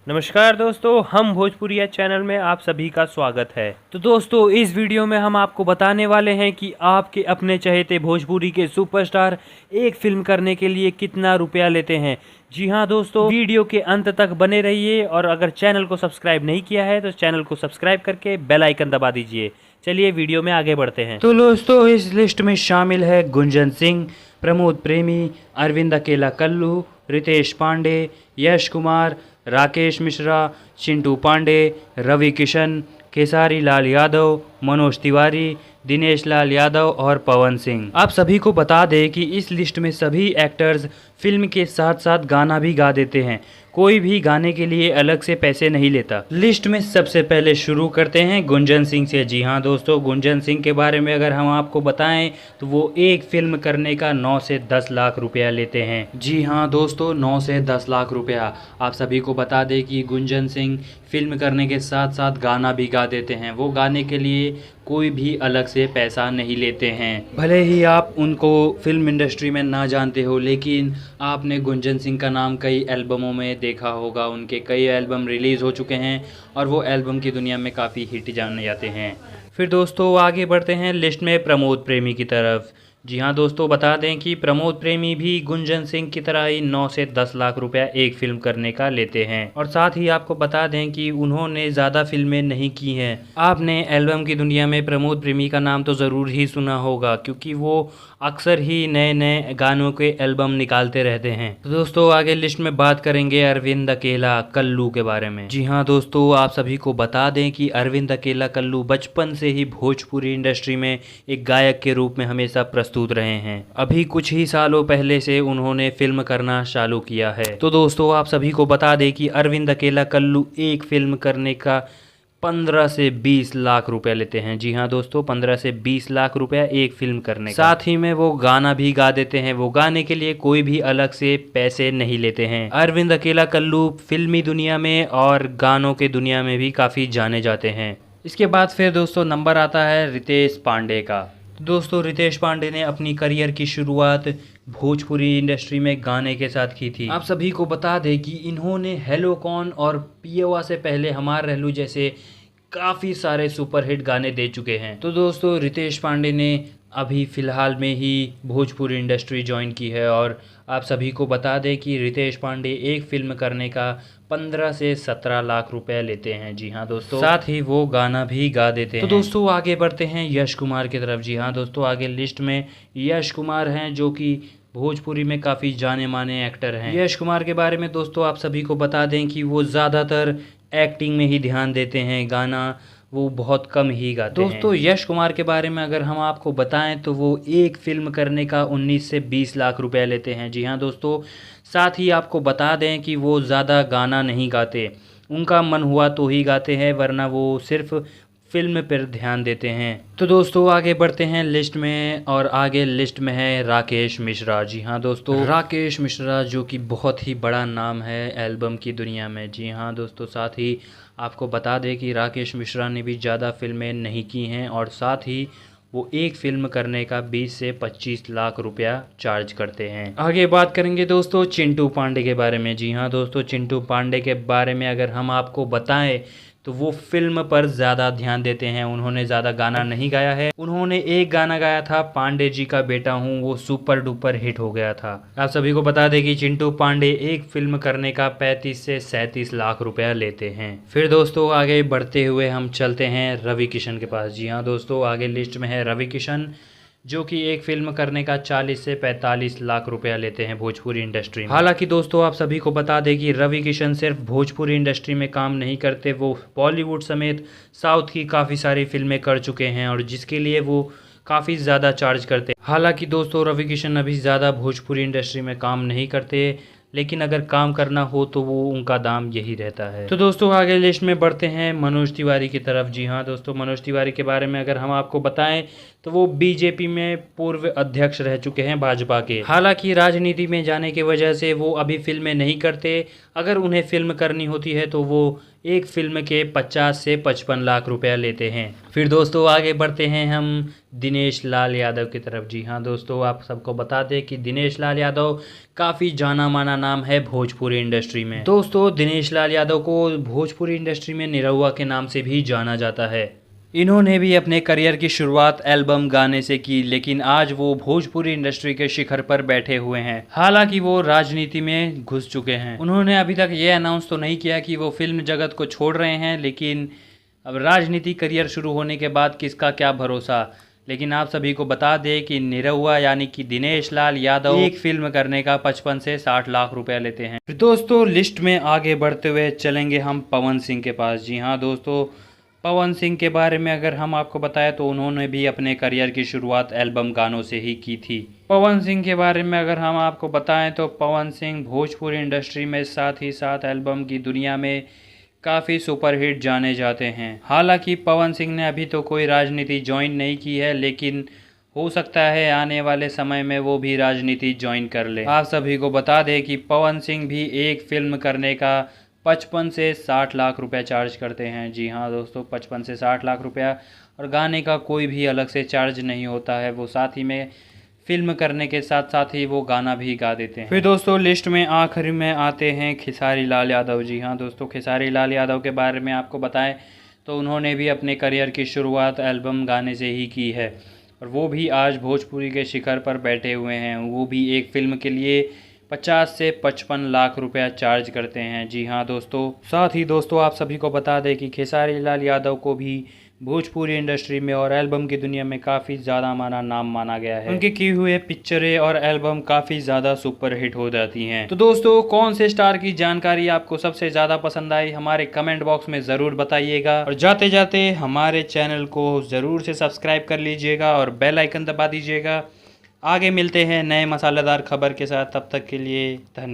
नमस्कार दोस्तों, हम भोजपुरिया चैनल में आप सभी का स्वागत है। तो दोस्तों, इस वीडियो में हम आपको बताने वाले हैं कि आपके अपने चहेते भोजपुरी के सुपरस्टार एक फिल्म करने के लिए कितना रुपया लेते हैं। जी हाँ दोस्तों, वीडियो के अंत तक बने रहिए और अगर चैनल को सब्सक्राइब नहीं किया है तो चैनल को सब्सक्राइब करके बेल आइकन दबा दीजिए। चलिए वीडियो में आगे बढ़ते हैं। तो दोस्तों, इस लिस्ट में शामिल है गुंजन सिंह, प्रमोद प्रेमी, अरविंद अकेला कल्लू, रितेश पांडे, यश कुमार, राकेश मिश्रा, चिंटू पांडे, रवि किशन, खेसारी लाल यादव, मनोज तिवारी, दिनेश लाल यादव और पवन सिंह। आप सभी को बता दें कि इस लिस्ट में सभी एक्टर्स फिल्म के साथ साथ गाना भी गा देते हैं। कोई भी गाने के लिए अलग से पैसे नहीं लेता। लिस्ट में सबसे पहले शुरू करते हैं गुंजन सिंह से। जी हाँ दोस्तों, गुंजन सिंह के बारे में अगर हम आपको बताएं तो वो एक फिल्म करने का 9 से 10 लाख रुपया लेते हैं। जी हाँ दोस्तों, 9 से 10 लाख रुपया। आप सभी को बता दें कि गुंजन सिंह फिल्म करने के साथ साथ गाना भी गा देते हैं। वो गाने के लिए कोई भी अलग से पैसा नहीं लेते हैं। भले ही आप उनको फिल्म इंडस्ट्री में ना जानते हो, लेकिन आपने गुंजन सिंह का नाम कई एल्बमों में देखा होगा। उनके कई एल्बम रिलीज़ हो चुके हैं और वो एल्बम की दुनिया में काफ़ी हिट जाने जाते हैं। फिर दोस्तों आगे बढ़ते हैं लिस्ट में प्रमोद प्रेमी की तरफ। जी हाँ दोस्तों, बता दें कि प्रमोद प्रेमी भी गुंजन सिंह की तरह ही 9 से 10 लाख रुपया एक फिल्म करने का लेते हैं। और साथ ही आपको बता दें कि उन्होंने ज़्यादा फिल्में नहीं की हैं। आपने एल्बम की दुनिया में प्रमोद प्रेमी का नाम तो ज़रूर ही सुना होगा, क्योंकि वो अक्सर ही नए नए गानों के एल्बम निकालते रहते हैं। तो दोस्तों आगे लिस्ट में बात करेंगे अरविंद अकेला कल्लू के बारे में। जी हाँ दोस्तों, आप सभी को बता दें कि अरविंद अकेला कल्लू बचपन से ही भोजपुरी इंडस्ट्री में एक गायक के रूप में हमेशा प्रस्तुत रहे हैं। अभी कुछ ही सालों पहले से उन्होंने फिल्म करना चालू किया है। तो दोस्तों आप सभी को बता दें कि अरविंद अकेला कल्लू एक फिल्म करने का 15 से 20 लाख रुपए लेते हैं। जी हाँ दोस्तों, 15 से 20 लाख रुपया एक फिल्म करने का। साथ ही में वो गाना भी गा देते हैं। वो गाने के लिए कोई भी अलग से पैसे नहीं लेते हैं। अरविंद अकेला कल्लू फिल्मी दुनिया में और गानों के दुनिया में भी काफ़ी जाने जाते हैं। इसके बाद फिर दोस्तों नंबर आता है रितेश पांडे का। दोस्तों रितेश पांडे ने अपनी करियर की शुरुआत भोजपुरी इंडस्ट्री में गाने के साथ की थी। आप सभी को बता दें कि इन्होंने हेलो कौन और पियवा से पहले हमार रहलू जैसे काफ़ी सारे सुपरहिट गाने दे चुके हैं। तो दोस्तों रितेश पांडे ने अभी फ़िलहाल में ही भोजपुरी इंडस्ट्री ज्वाइन की है और आप सभी को बता दें कि रितेश पांडे एक फिल्म करने का 15 से 17 लाख रुपए लेते हैं। जी हाँ दोस्तों, साथ ही वो गाना भी गा देते हैं। तो दोस्तों आगे बढ़ते हैं यश कुमार की तरफ। जी हाँ दोस्तों, आगे लिस्ट में यश कुमार हैं जो कि भोजपुरी में काफ़ी जाने माने एक्टर हैं। यश कुमार के बारे में दोस्तों आप सभी को बता दें कि वो ज़्यादातर एक्टिंग में ही ध्यान देते हैं, गाना वो बहुत कम ही गाते हैं। दोस्तों यश कुमार के बारे में अगर हम आपको बताएं तो वो एक फिल्म करने का 19 से 20 लाख रुपए लेते हैं। जी हाँ दोस्तों, साथ ही आपको बता दें कि वो ज़्यादा गाना नहीं गाते। उनका मन हुआ तो ही गाते हैं, वरना वो सिर्फ फिल्म पर ध्यान देते हैं। तो दोस्तों आगे बढ़ते हैं लिस्ट में और आगे लिस्ट में है राकेश मिश्रा। जी हाँ दोस्तों, राकेश मिश्रा जो कि बहुत ही बड़ा नाम है एल्बम की दुनिया में। जी हाँ दोस्तों, साथ ही आपको बता दें कि राकेश मिश्रा ने भी ज़्यादा फिल्में नहीं की हैं और साथ ही वो एक फिल्म करने का 20 से 25 लाख रुपया चार्ज करते हैं। आगे बात करेंगे दोस्तों चिंटू पांडे के बारे में। जी हाँ दोस्तों, चिंटू पांडे के बारे में अगर हम आपको बताएं तो वो फिल्म पर ज़्यादा ध्यान देते हैं। उन्होंने ज़्यादा गाना नहीं गाया है। उन्होंने एक गाना गाया था, पांडे जी का बेटा हूँ, वो सुपर डुपर हिट हो गया था। आप सभी को बता दें कि चिंटू पांडे एक फिल्म करने का 35 से 37 लाख रुपया लेते हैं। फिर दोस्तों आगे बढ़ते हुए हम चलते हैं रवि किशन के पास। जी हाँ दोस्तों, आगे लिस्ट में है रवि किशन जो कि एक फिल्म करने का 40 से 45 लाख रुपया लेते हैं भोजपुरी इंडस्ट्री में। हालांकि दोस्तों आप सभी को बता दें कि रवि किशन सिर्फ भोजपुरी इंडस्ट्री में काम नहीं करते, वो बॉलीवुड समेत साउथ की काफ़ी सारी फिल्में कर चुके हैं और जिसके लिए वो काफ़ी ज़्यादा चार्ज करते हैं। हालांकि दोस्तों रवि किशन अभी ज़्यादा भोजपुरी इंडस्ट्री में काम नहीं करते, लेकिन अगर काम करना हो तो वो उनका दाम यही रहता है। तो दोस्तों आगे लिस्ट में बढ़ते हैं मनोज तिवारी की तरफ। जी हाँ दोस्तों, मनोज तिवारी के बारे में अगर हम आपको बताएं तो वो बीजेपी में पूर्व अध्यक्ष रह चुके हैं भाजपा के। हालांकि राजनीति में जाने की वजह से वो अभी फिल्में नहीं करते। अगर उन्हें फिल्म करनी होती है तो वो एक फिल्म के 50 से 55 लाख रुपया लेते हैं। फिर दोस्तों आगे बढ़ते हैं हम दिनेश लाल यादव की तरफ। जी हाँ दोस्तों, आप सबको बता दें कि दिनेश लाल यादव काफ़ी जाना माना नाम है भोजपुरी इंडस्ट्री में। दोस्तों दिनेश लाल यादव को भोजपुरी इंडस्ट्री में निरहुआ के नाम से भी जाना जाता है। इन्होंने भी अपने करियर की शुरुआत एल्बम गाने से की, लेकिन आज वो भोजपुरी इंडस्ट्री के शिखर पर बैठे हुए हैं। हालांकि वो राजनीति में घुस चुके हैं। उन्होंने अभी तक ये अनाउंस तो नहीं किया कि वो फिल्म जगत को छोड़ रहे हैं, लेकिन अब राजनीति करियर शुरू होने के बाद किसका क्या भरोसा। लेकिन आप सभी को बता दें कि निरहुआ यानी कि दिनेश लाल यादव एक फिल्म करने का 55 से 60 लाख रुपया लेते हैं। फिर दोस्तों लिस्ट में आगे बढ़ते हुए चलेंगे हम पवन सिंह के पास। जी हाँ दोस्तों, पवन सिंह के बारे में अगर हम आपको बताएं तो उन्होंने भी अपने करियर की शुरुआत एल्बम गानों से ही की थी। पवन सिंह के बारे में अगर हम आपको बताएं तो पवन सिंह भोजपुरी इंडस्ट्री में साथ ही साथ एल्बम की दुनिया में काफ़ी सुपरहिट जाने जाते हैं। हालांकि पवन सिंह ने अभी तो कोई राजनीति ज्वाइन नहीं की है, लेकिन हो सकता है आने वाले समय में वो भी राजनीति ज्वाइन कर ले। आप सभी को बता दें कि पवन सिंह भी एक फिल्म करने का 55 से 60 लाख रुपया चार्ज करते हैं। जी हाँ दोस्तों, 55 से 60 लाख रुपया, और गाने का कोई भी अलग से चार्ज नहीं होता है। वो साथ ही में फिल्म करने के साथ साथ ही वो गाना भी गा देते हैं। फिर दोस्तों लिस्ट में आखिरी में आते हैं खेसारी लाल यादव। जी हाँ दोस्तों, खेसारी लाल यादव के बारे में आपको बताएं तो उन्होंने भी अपने करियर की शुरुआत एल्बम गाने से ही की है, और वो भी आज भोजपुरी के शिखर पर बैठे हुए हैं। वो भी एक फिल्म के लिए 50 से 55 लाख रुपया चार्ज करते हैं। जी हाँ दोस्तों, साथ ही दोस्तों आप सभी को बता दें कि खेसारी लाल यादव को भी भोजपुरी इंडस्ट्री में और एल्बम की दुनिया में काफ़ी ज़्यादा नाम माना गया है। उनके किए हुए पिक्चरें और एल्बम काफ़ी ज़्यादा सुपरहिट हो जाती हैं। तो दोस्तों कौन से स्टार की जानकारी आपको सबसे ज़्यादा पसंद आई हमारे कमेंट बॉक्स में ज़रूर बताइएगा, और जाते जाते हमारे चैनल को ज़रूर से सब्सक्राइब कर लीजिएगा और बेल आइकन दबा दीजिएगा। आगे मिलते हैं नए मसालेदार खबर के साथ, तब तक के लिए धन्यवाद।